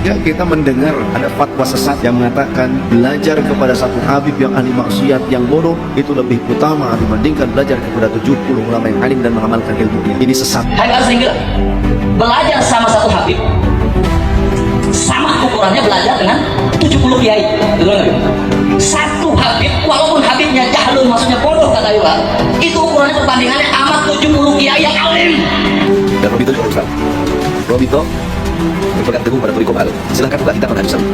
Ketika kita mendengar ada fatwa sesat yang mengatakan belajar kepada satu habib yang ahli maksiat yang bodoh itu lebih utama dibandingkan belajar kepada 70 ulama yang alim dan mengamalkan ilmunya, ini sesat. Sehingga belajar sama satu habib sama ukurannya belajar dengan 70 kiai. Satu habib, walaupun habibnya jahlun, maksudnya bodoh kata Iwa, itu ukurannya perbandingannya amat 70 kiai yang alim. Dan Robito juga Ustaz. Robito berpegang teguh pada Thariqah Baru. Silahkan buka kitab Manhajus Sawi.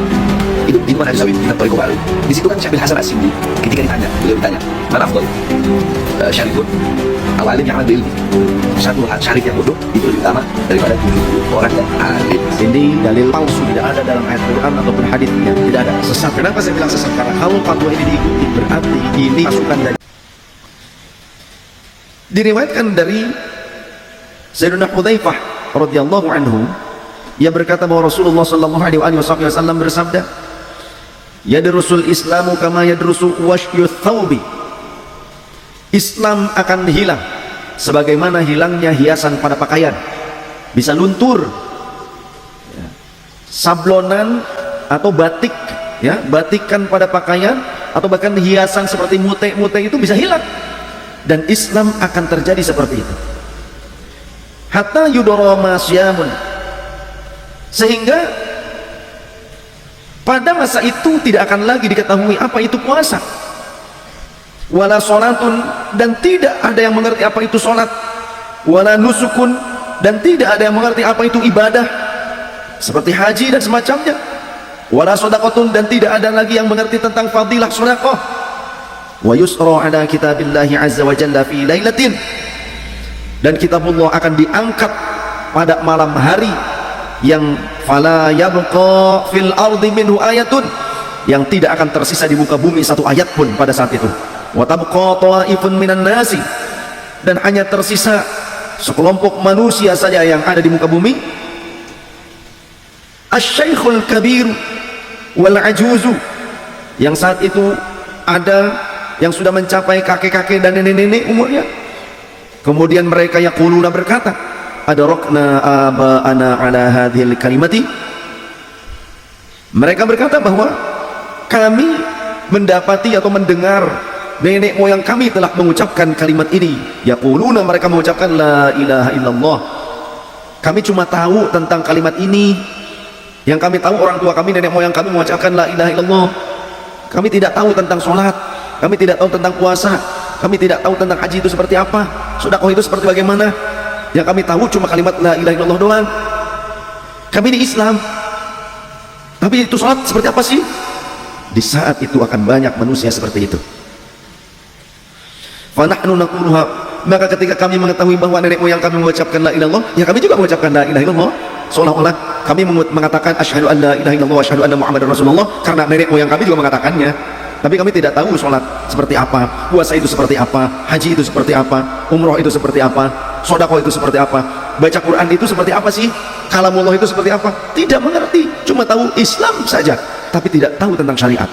Itu di Manhajus Sawi, kitab Thariqah Baru. Di situ kan Syekh bin Hasan As-Sindi ketika beliau ditanya, "Man afdal? Syarifun atau alim yang ambil ilmu?" Satu syarif yang bodoh itu lebih utama daripada 70 orang yang alim. Ini dalil palsu, tidak ada dalam ayat Quran ataupun hadisnya, tidak ada, sesat. Kenapa saya bilang sesat? Karena kalau fatwa ini diikuti berarti ini masukan dari diriwayatkan dari Sayyidina Hudzaifah radhiyallahu anhu, ia berkata bahwa Rasulullah sallallahu alaihi wasallam bersabda, "Yadrusul Islamu kama yadrusu washyu thawbi." Islam akan hilang sebagaimana hilangnya hiasan pada pakaian, bisa luntur. Sablonan atau batik, ya, batikan pada pakaian atau bahkan hiasan seperti mute-mute itu bisa hilang, dan Islam akan terjadi seperti itu. Hatta yudoro masyamun, sehingga pada masa itu tidak akan lagi diketahui apa itu puasa, wala sholatun, dan tidak ada yang mengerti apa itu sholat, wala nusukun, dan tidak ada yang mengerti apa itu ibadah seperti haji dan semacamnya, wala sodakotun, dan tidak ada lagi yang mengerti tentang fadilah sodakoh, wa yusra ala kitabillahi azza wa jalla fi lailatin, dan kitabullah akan diangkat pada malam hari yang fala yabqa fil ardi minhu ayatun, yang tidak akan tersisa di muka bumi satu ayat pun pada saat itu. Wa tabqa ta'ifun minan nasi, dan hanya tersisa sekelompok manusia saja yang ada di muka bumi. Asy-syaikhul kabir wal ajuzu, yang saat itu ada yang sudah mencapai kakek-kakek dan nenek-nenek umurnya. Kemudian mereka yaquluna berkata, adarokna aba'ana ala hadhil kalimati, mereka berkata bahwa kami mendapati atau mendengar nenek moyang kami telah mengucapkan kalimat ini. Yaquluna, mereka mengucapkan la ilaha illallah. Kami cuma tahu tentang kalimat ini, yang kami tahu orang tua kami, nenek moyang kami mengucapkan la ilaha illallah. Kami tidak tahu tentang sholat, kami tidak tahu tentang puasa, kami tidak tahu tentang haji itu seperti apa, sedekah itu seperti bagaimana. Yang kami tahu cuma kalimat la ilaha illallah doang. Kami di Islam, tapi itu sholat seperti apa sih? Di saat itu akan banyak manusia seperti itu. Fanahnu naquluha, maka ketika kami mengetahui bahwa nenek moyang kami mengucapkan la ilaha illallah, ya kami juga mengucapkan la ilaha illallah, seolah-olah kami mengatakan asyhadu an la ilaha illallah wa asyhadu anna muhammadar rasulullah, karena nenek moyang kami juga mengatakannya. Tapi kami tidak tahu sholat seperti apa, puasa itu seperti apa, haji itu seperti apa, umroh itu seperti apa, sedekah itu seperti apa, baca Quran itu seperti apa sih, kalamullah itu seperti apa. Tidak mengerti, cuma tahu Islam saja, tapi tidak tahu tentang syariat.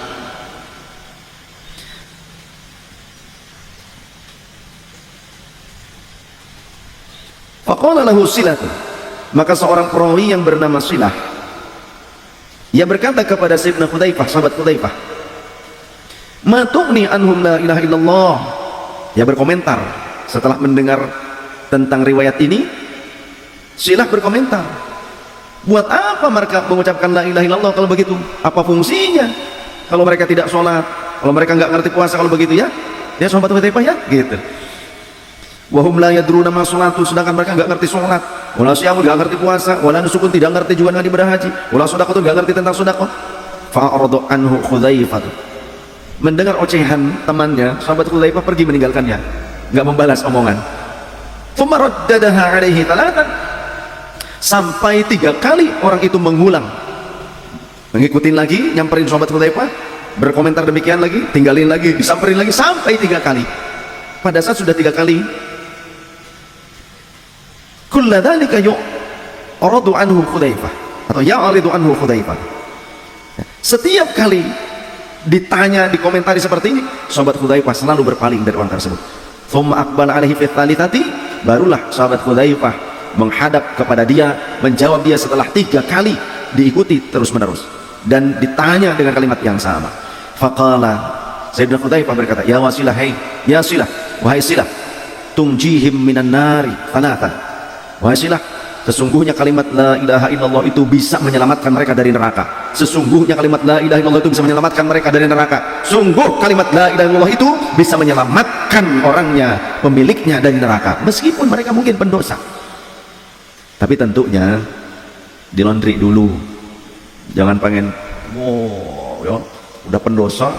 Faqala lahu Silah, maka seorang perawi yang bernama Silah, ia berkata kepada Sayyidina Hudzaifah, sahabat Hudzaifah, ma tughni anhum la ilaha illallah. Ia berkomentar setelah mendengar tentang riwayat ini. Silah berkomentar, buat apa mereka mengucapkan la ilaha illallah kalau begitu? Apa fungsinya kalau mereka tidak sholat, kalau mereka nggak ngerti puasa kalau begitu, ya sahabat Hudzaifah, ya gitu. Wahum la yadruna ma sholatu, sedangkan mereka nggak ngerti sholat, wala siyam, nggak ngerti puasa, wala nusukun, tidak ngerti juga nggak ibadah haji, wala sedekah, nggak ngerti tentang sedekah. Fa'arada anhu Hudzaifah, mendengar ocehan temannya, sahabat Hudzaifah pergi meninggalkannya, nggak membalas omongan. Fumaraddadaha alaihi talatan, sampai 3 kali orang itu mengulang, mengikutin lagi, nyamperin sahabat Hudzaifah, berkomentar demikian lagi, tinggalin lagi, disamperin lagi, sampai 3 kali. Pada saat sudah 3 kali, kulladzalika yu'radu anhu Hudzaifah, atau ya'ridu anhu Hudzaifah, setiap kali ditanya, dikomentari seperti ini, sahabat Hudzaifah selalu berpaling dari orang tersebut. Thumma aqbala alaihi fi tsalitsati, barulah sahabat Hudzaifah menghadap kepada dia, menjawab dia setelah 3 kali diikuti terus-menerus dan ditanya dengan kalimat yang sama. Faqala, Sayyidina Hudzaifah berkata, ya wasilah, ya silah, wahai silah, tunjihim minan nari thalathan. Wahai silah, sesungguhnya kalimat la ilaha illallah itu bisa menyelamatkan mereka dari neraka. Sesungguhnya kalimat la ilaha illallah itu bisa menyelamatkan mereka dari neraka. Sungguh kalimat la ilaha illallah itu bisa menyelamatkan orangnya, pemiliknya dari neraka, meskipun mereka mungkin pendosa. Tapi tentunya di laundry dulu. Jangan pengen ya, udah pendosa,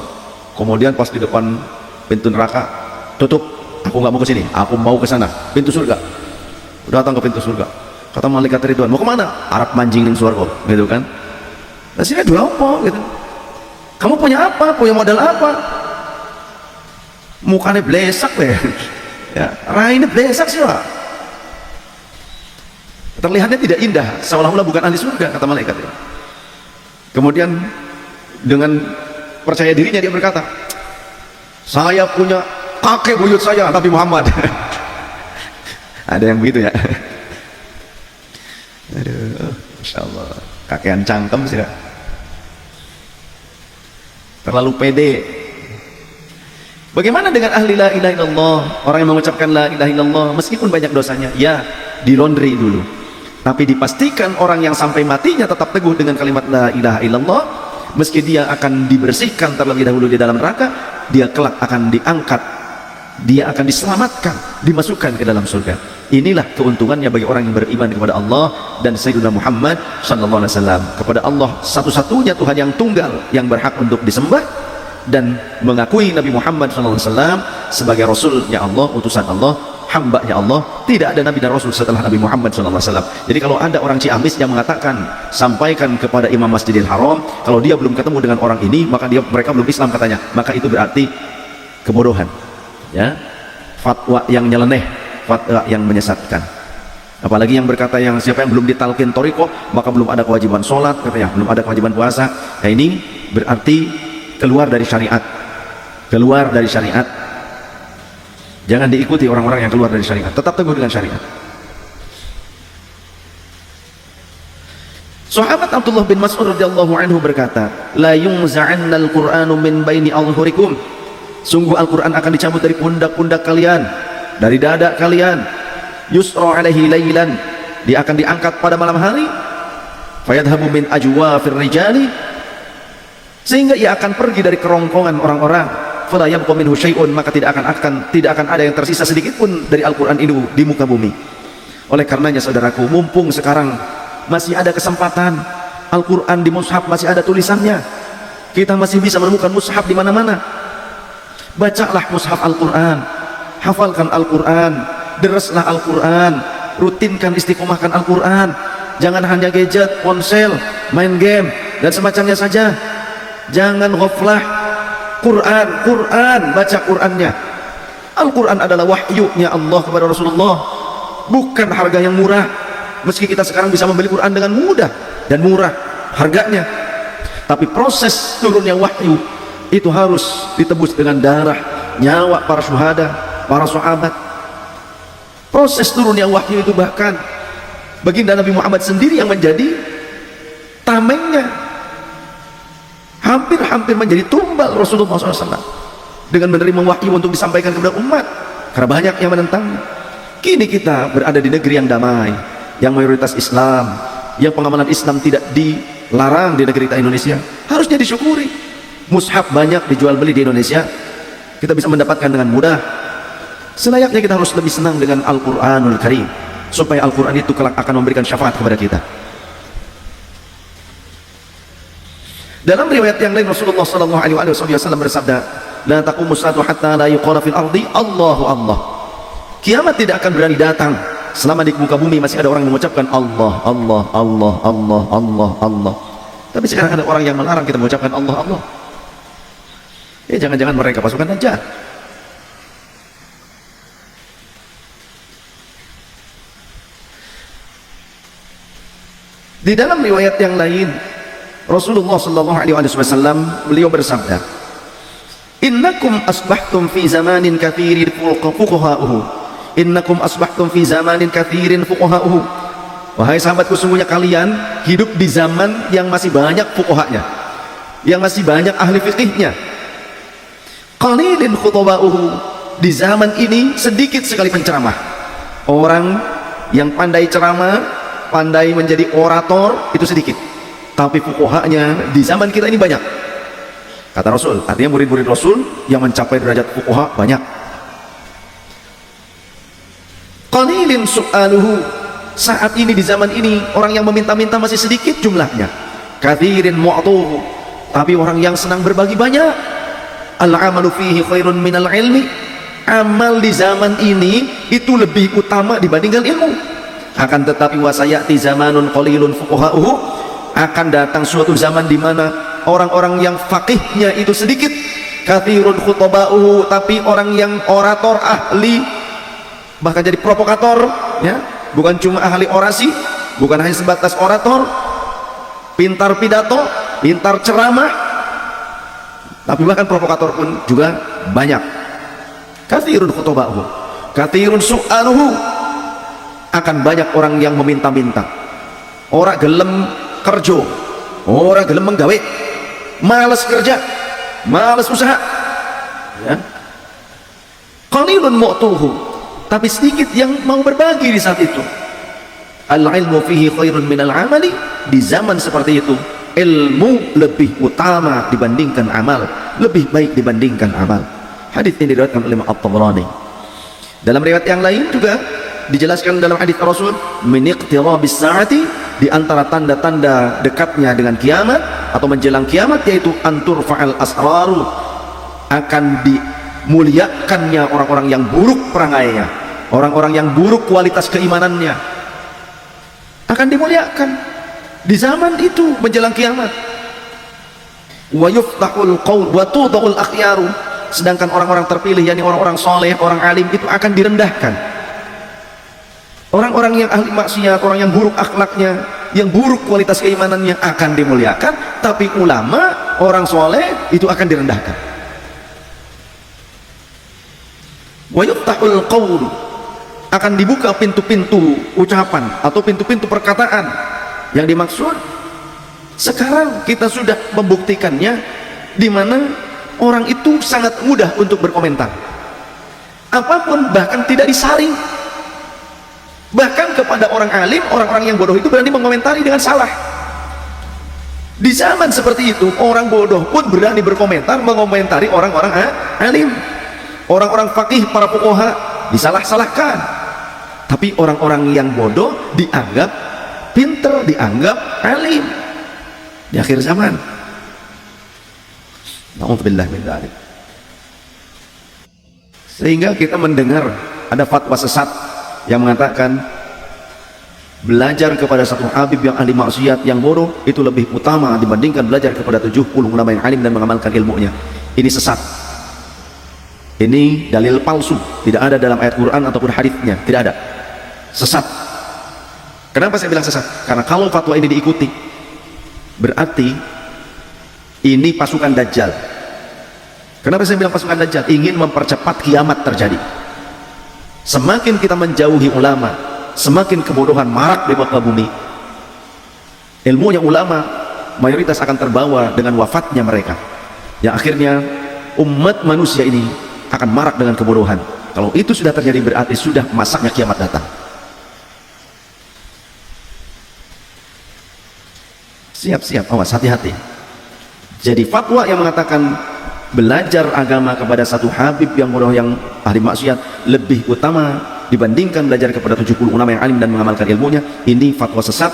kemudian pas di depan pintu neraka tutup, aku nggak mau ke sini, aku mau ke sana, pintu surga. Udah datang ke pintu surga, kata malaikat Ridwan, mau kemana? Arab mancing ning surga, gitu kan? Nah sini dua apa gitu? Kamu punya apa? Punya modal apa? Mukanya blesak deh, ya, raine blesak sih lah. Terlihatnya tidak indah, seolah-olah bukan ahli surga, kata malaikat ya. Kemudian dengan percaya dirinya dia berkata, saya punya kakek buyut saya Nabi Muhammad. Ada yang begitu ya. Aduh, Masya Allah, kakean cangkem sih ya. Terlalu pede. Bagaimana dengan ahli la ilaha illallah, orang yang mengucapkan la ilaha illallah meskipun banyak dosanya? Ya, di laundry dulu, tapi dipastikan orang yang sampai matinya tetap teguh dengan kalimat la ilaha illallah, meski dia akan dibersihkan terlebih dahulu di dalam neraka, dia kelak akan diangkat, dia akan diselamatkan, dimasukkan ke dalam surga. Inilah keuntungannya bagi orang yang beriman kepada Allah dan Sayyidina Muhammad sallallahu alaihi wasallam, kepada Allah satu-satunya Tuhan yang tunggal yang berhak untuk disembah, dan mengakui Nabi Muhammad sallallahu alaihi wasallam sebagai rasulnya Allah, utusan Allah, hambanya Allah. Tidak ada nabi dan rasul setelah Nabi Muhammad SAW. Jadi kalau ada orang Ciamis yang mengatakan, sampaikan kepada Imam Masjidil Haram, kalau dia belum ketemu dengan orang ini, maka mereka belum Islam katanya, maka itu berarti kebodohan, ya, fatwa yang nyeleneh, fatwa yang menyesatkan. Apalagi yang berkata yang siapa yang belum ditalkin toriko maka belum ada kewajiban sholat, katanya belum ada kewajiban puasa. Nah ini berarti keluar dari syariat, keluar dari syariat. Jangan diikuti orang-orang yang keluar dari syariat, tetap teguh dengan syariat. Sahabat Abdullah bin Mas'ud radhiyallahu anhu berkata, la yunza'anna al-Qur'anu min baini adhhurikum, sungguh Al-Quran akan dicabut dari pundak-pundak kalian, dari dada kalian. Yusra alaihi laylan, dia akan diangkat pada malam hari. Fayadhabu min ajwafir rijali, sehingga ia akan pergi dari kerongkongan orang-orang. Fala yabqa minhu syai'un, maka tidak akan ada yang tersisa sedikit pun dari Al-Quran itu di muka bumi. Oleh karenanya saudaraku, mumpung sekarang masih ada kesempatan, Al-Quran di mushaf masih ada tulisannya, kita masih bisa menemukan mushaf di mana-mana. Bacalah mushaf Al-Quran, hafalkan Al-Quran, deraslah Al-Quran, rutinkan istiqomahkan Al-Quran. Jangan hanya gadget, ponsel, main game dan semacamnya saja. Jangan ghaflah. Quran, baca Qurannya. Al-Quran adalah wahyunya Allah kepada Rasulullah, bukan harga yang murah. Meski kita sekarang bisa membeli Quran dengan mudah dan murah harganya, tapi proses turunnya wahyu itu harus ditebus dengan darah, nyawa para syuhada, para sahabat. Proses turunnya wahyu itu bahkan baginda Nabi Muhammad sendiri yang menjadi tamengnya, hampir menjadi tumbal Rasulullah SAW dengan menerima wahyu untuk disampaikan kepada umat, karena banyak yang menentangnya. Kini kita berada di negeri yang damai, yang mayoritas Islam, yang pengamalan Islam tidak dilarang di negeri kita Indonesia, harusnya disyukuri. Mushaf banyak dijual beli di Indonesia, kita bisa mendapatkan dengan mudah. Selayaknya kita harus lebih senang dengan Al-Quranul Karim, supaya Al-Quran itu kelak akan memberikan syafaat kepada kita. Dalam riwayat yang lain Rasulullah SAW bersabda, la taqumu as-saatu hatta la yuqala fil ardi Allahu Allah. Kiamat tidak akan berani datang selama di muka bumi masih ada orang yang mengucapkan Allah, Allah, Allah, Allah, Allah, Allah. Tapi sekarang ada orang yang melarang kita mengucapkan Allah, Allah. Jangan-jangan mereka pasukan Dajjal. Di dalam riwayat yang lain Rasulullah SAW beliau bersabda, innakum asbahtum fi zamanin kathirin fuqaha'uhu, innakum asbahtum fi zamanin kathirin fuqaha'uhu, Wahai sahabatku, sesungguhnya kalian hidup di zaman yang masih banyak fuqahanya, yang masih banyak ahli fikihnya. Qalilin khutaba'uhu, di zaman ini sedikit sekali penceramah. Orang yang pandai ceramah, pandai menjadi orator itu sedikit. Tapi fuqahanya di zaman kita ini banyak. Kata Rasul, artinya murid-murid Rasul yang mencapai derajat fuqaha banyak. Qalilin su'aluhu, saat ini di zaman ini orang yang meminta-minta masih sedikit jumlahnya. Kathirin mu'tuhu, tapi orang yang senang berbagi banyak. Al-amalu fihi khairun minal ilmi, amal di zaman ini itu lebih utama dibandingkan ilmu. Akan tetapi wasayati zamanun qalilun fuqaha'uhu, akan datang suatu zaman di mana orang-orang yang faqihnya itu sedikit. Kathirun khutaba'uhu, tapi orang yang orator, ahli, bahkan jadi provokator, ya, bukan cuma ahli orasi, bukan hanya sebatas orator, pintar pidato, pintar ceramah, tapi bahkan provokator pun juga banyak. Kathirun khutaba'uhu, kathirun su'aluhu, akan banyak orang yang meminta-minta. Orang gelem kerja, orang gelem menggawe, malas kerja, malas usaha, ya. Qalilun mu'tuhu, tapi sedikit yang mau berbagi di saat itu. Al-ilmu fihi khairun minal amali, di zaman seperti itu ilmu lebih utama dibandingkan amal, lebih baik dibandingkan amal. Hadis ini diriwayatkan oleh At-Tabrani. Dalam riwayat yang lain juga dijelaskan dalam hadis Rasul, min iqtirabis saati, di antara tanda-tanda dekatnya dengan kiamat atau menjelang kiamat, yaitu antur fa'al asraru, akan dimuliakannya orang-orang yang buruk perangainya, orang-orang yang buruk kualitas keimanannya, akan dimuliakan di zaman itu menjelang kiamat. Wa yuftahul qaul wa tudul akhyaru, sedangkan orang-orang terpilih, yakni orang-orang soleh, orang alim, itu akan direndahkan. Orang-orang yang ahli maksiat, orang yang buruk akhlaknya, yang buruk kualitas keimanannya akan dimuliakan, tapi ulama, orang soleh itu akan direndahkan. Wa yuftahul qaul, akan dibuka pintu-pintu ucapan atau pintu-pintu perkataan. Yang dimaksud sekarang kita sudah membuktikannya, di mana orang itu sangat mudah untuk berkomentar apapun, bahkan tidak disaring. Bahkan kepada orang alim, orang-orang yang bodoh itu berani mengomentari dengan salah. Di zaman seperti itu, orang bodoh pun berani berkomentar, mengomentari orang-orang alim. Orang-orang faqih, para fuqaha disalah-salahkan, tapi orang-orang yang bodoh dianggap pinter, dianggap alim di akhir zaman. Na'udzubillah min dzalik. Sehingga kita mendengar ada fatwa sesat yang mengatakan belajar kepada satu habib yang ahli maksiat, yang bodoh, itu lebih utama dibandingkan belajar kepada 70 ulama yang alim dan mengamalkan ilmunya. Ini sesat, ini dalil palsu, tidak ada dalam ayat Quran ataupun hadisnya, tidak ada. Sesat. Kenapa saya bilang sesat? Karena kalau fatwa ini diikuti, berarti ini pasukan Dajjal. Kenapa saya bilang pasukan Dajjal? Ingin mempercepat kiamat terjadi. Semakin kita menjauhi ulama, semakin kebodohan marak di muka bumi. Ilmunya ulama mayoritas akan terbawa dengan wafatnya mereka, yang akhirnya umat manusia ini akan marak dengan kebodohan. Kalau itu sudah terjadi, berarti sudah masaknya kiamat datang. Siap-siap, awas, hati-hati. Jadi fatwa yang mengatakan belajar agama kepada satu habib yang bodoh, yang ahli maksiat, lebih utama dibandingkan belajar kepada 70 ulama yang alim dan mengamalkan ilmunya, ini fatwa sesat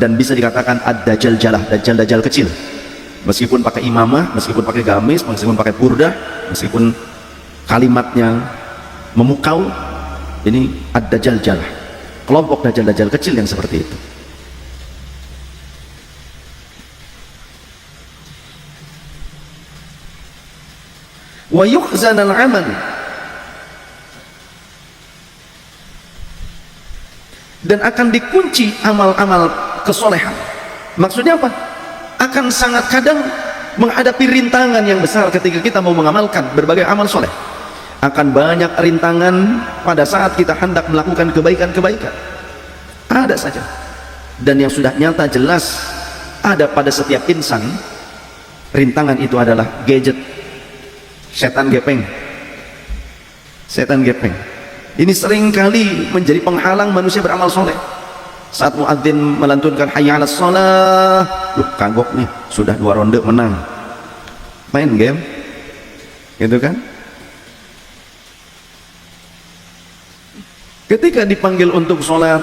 dan bisa dikatakan ad-dajjal jalah, dajjal kecil. Meskipun pakai imamah, meskipun pakai gamis, meskipun pakai burdah, meskipun kalimatnya memukau, ini ad-dajjal jalah, kelompok dajjal kecil yang seperti itu. Wa yukhzanal amal, dan akan dikunci amal-amal kesolehan. Maksudnya apa? Akan sangat kadang menghadapi rintangan yang besar ketika kita mau mengamalkan berbagai amal soleh. Akan banyak rintangan pada saat kita hendak melakukan kebaikan-kebaikan. Ada saja. dan yang sudah nyata jelas ada pada setiap insan. Rintangan itu adalah gadget, setan gepeng. Setan gepeng ini seringkali menjadi penghalang manusia beramal soleh. Saat muadzin melantunkan hayya 'alas shalah, kagok nih, sudah 2 ronde menang, main game gitu kan. Ketika dipanggil untuk sholat,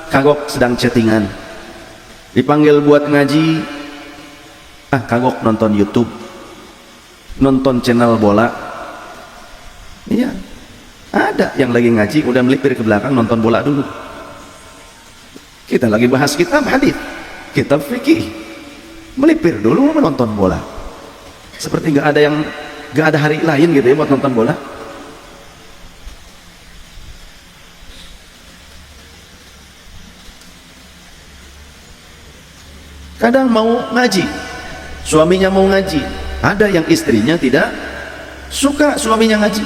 kagok sedang chattingan. Dipanggil buat ngaji, kagok nonton YouTube, nonton channel bola. Iya, ada yang lagi ngaji udah melipir ke belakang nonton bola dulu. Kita lagi bahas kitab hadis, kitab fikih, melipir dulu menonton bola. Seperti nggak ada hari lain gitu ya buat nonton bola. Kadang mau ngaji, suaminya mau ngaji, ada yang istrinya tidak suka suaminya ngaji.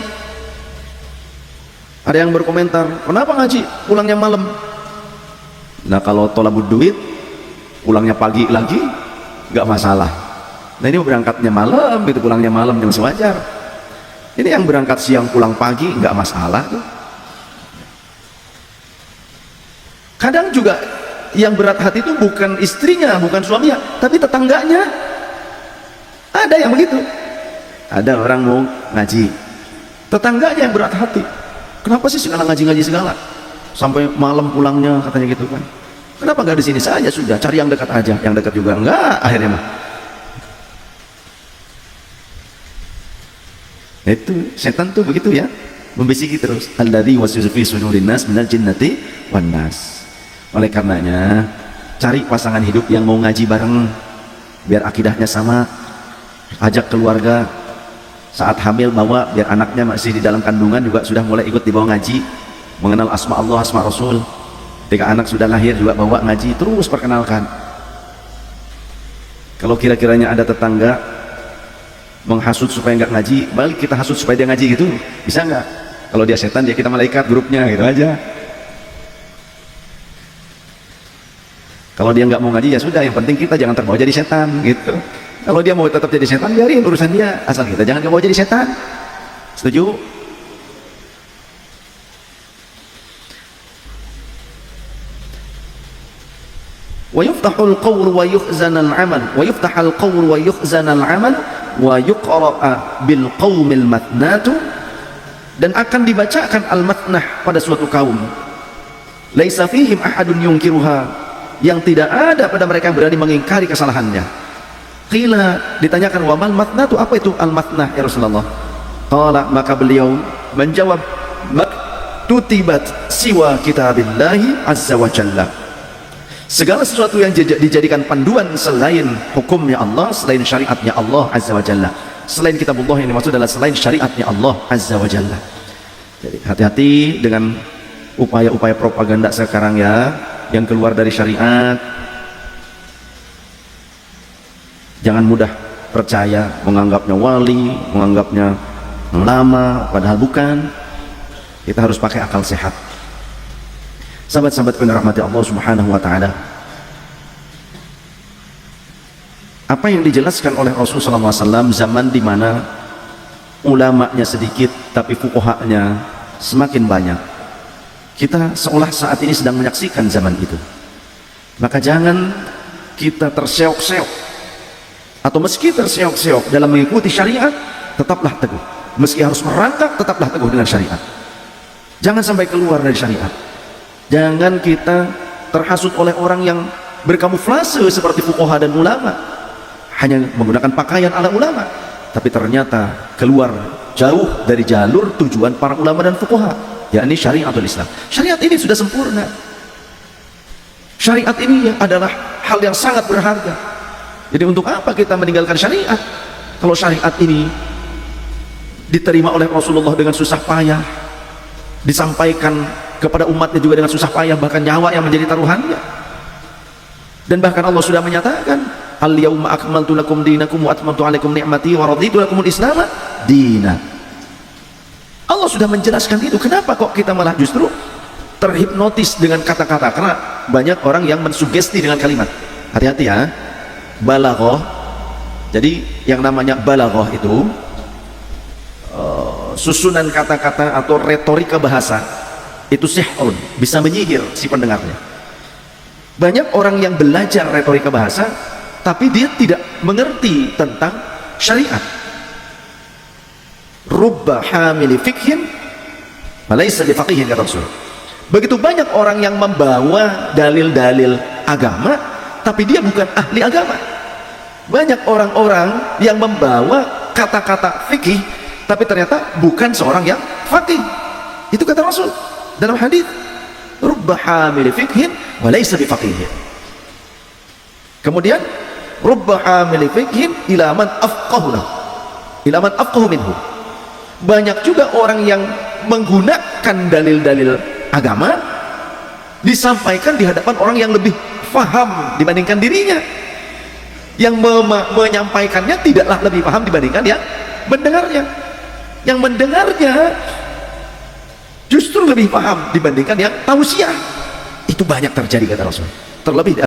Ada yang berkomentar, kenapa ngaji pulangnya malam? Nah kalau tolabud duit pulangnya pagi lagi nggak masalah. Nah ini berangkatnya malam gitu, pulangnya malam yang sewajar. Ini yang berangkat siang pulang pagi nggak masalah tuh. Kadang juga yang berat hati itu bukan istrinya, bukan suaminya, tapi tetangganya. Ada yang begitu. Ada orang mau ngaji, tetangganya yang berat hati. Kenapa sih segala ngaji-ngaji segala? Sampai malam pulangnya katanya gitu kan. Kenapa nggak di sini saja sudah, cari yang dekat aja, yang dekat juga enggak akhirnya mah. Itu setan tuh begitu ya, membisiki terus. Alladzi waswisu fi sudurin nas minal jinnati wan nas. Oleh karenanya cari pasangan hidup yang mau ngaji bareng, biar akidahnya sama. Ajak keluarga, saat hamil bawa, biar anaknya masih di dalam kandungan juga sudah mulai ikut dibawa ngaji, mengenal asma Allah, asma Rasul. Ketika anak sudah lahir juga bawa ngaji, terus perkenalkan. Kalau kira-kiranya ada tetangga menghasut supaya nggak ngaji, balik kita hasut supaya dia ngaji gitu, bisa nggak? Kalau dia setan, dia kita malaikat, grupnya gitu aja. Kalau dia nggak mau ngaji ya sudah, yang penting kita jangan terbawa jadi setan gitu. Kalau dia mau tetap jadi setan, biarin urusan dia, asal kita jangan terbawa jadi setan. Setuju? Wa yuftahul qawl wa yuhzanal amal, wa yuftahal qawl wa yuhzanal amal, wa yuqra'a bil qaumil matnatu, dan akan dibacakan al-matnah pada suatu kaum. Laisa fihim ahadun yungkiruha, yang tidak ada pada mereka yang berani mengingkari kesalahannya. Qila, ditanyakan, wa mal matnatu, apa itu al-matnah ya Rasulullah? Qala, maka beliau menjawab, maktutibat siwa kitabillahi azza wa jalla, segala sesuatu yang dijadikan panduan selain hukumnya Allah, selain syariatnya Allah azza wa jalla. Selain kitabullah yang dimaksud adalah selain syariatnya Allah azza wa jalla. Jadi hati-hati dengan upaya-upaya propaganda sekarang ya, yang keluar dari syariat. Jangan mudah percaya, menganggapnya wali, menganggapnya lama, padahal bukan. Kita harus pakai akal sehat. Sahabat-sahabat yang dirahmati Allah subhanahu wa ta'ala, apa yang dijelaskan oleh Rasulullah SAW zaman di mana ulamanya sedikit tapi fuqahanya semakin banyak, kita seolah saat ini sedang menyaksikan zaman itu. Maka jangan kita terseok-seok, atau meski terseok-seok dalam mengikuti syariat, tetaplah teguh. Meski harus merangkak, tetaplah teguh dengan syariat. Jangan sampai keluar dari syariat. Jangan kita terhasut oleh orang yang berkamuflase seperti fuqaha dan ulama, hanya menggunakan pakaian ala ulama, tapi ternyata keluar jauh dari jalur tujuan para ulama dan fuqaha, yakni syariatul Islam. Syariat ini sudah sempurna. Syariat ini adalah hal yang sangat berharga. Jadi untuk apa kita meninggalkan syariat? Kalau syariat ini diterima oleh Rasulullah dengan susah payah, disampaikan kepada umatnya juga dengan susah payah, bahkan nyawa yang menjadi taruhannya. Dan bahkan Allah sudah menyatakan, al-yawma akmaltu lakum dinakum wa atmamtu alaikum ni'mati wa raditu lakumul islam dina. Allah sudah menjelaskan itu. Kenapa kok kita malah justru terhipnotis dengan kata-kata? Karena banyak orang yang mensugesti dengan kalimat. Hati-hati ya. Balaghah. Jadi yang namanya balaghah itu susunan kata-kata atau retorika bahasa itu sihrun, bisa menyihir si pendengarnya. Banyak orang yang belajar retorika bahasa tapi dia tidak mengerti tentang syariat. Rubba hamili fikhin walaysa bifaqihin, kata Rasul. Begitu banyak orang yang membawa dalil-dalil agama tapi dia bukan ahli agama. Banyak orang-orang yang membawa kata-kata fikih tapi ternyata bukan seorang yang faqih. Itu kata Rasul dalam hadis, rubba hamili fikhin walaysa bifaqihin. Kemudian rubba hamili fikhin ila man afqahu minhu. Banyak juga orang yang menggunakan dalil-dalil agama disampaikan di hadapan orang yang lebih faham dibandingkan dirinya. Yang menyampaikannya tidaklah lebih paham dibandingkan yang mendengarnya. Yang mendengarnya justru lebih paham dibandingkan yang tausiah. Itu banyak terjadi, kata Rasul. Terlebih di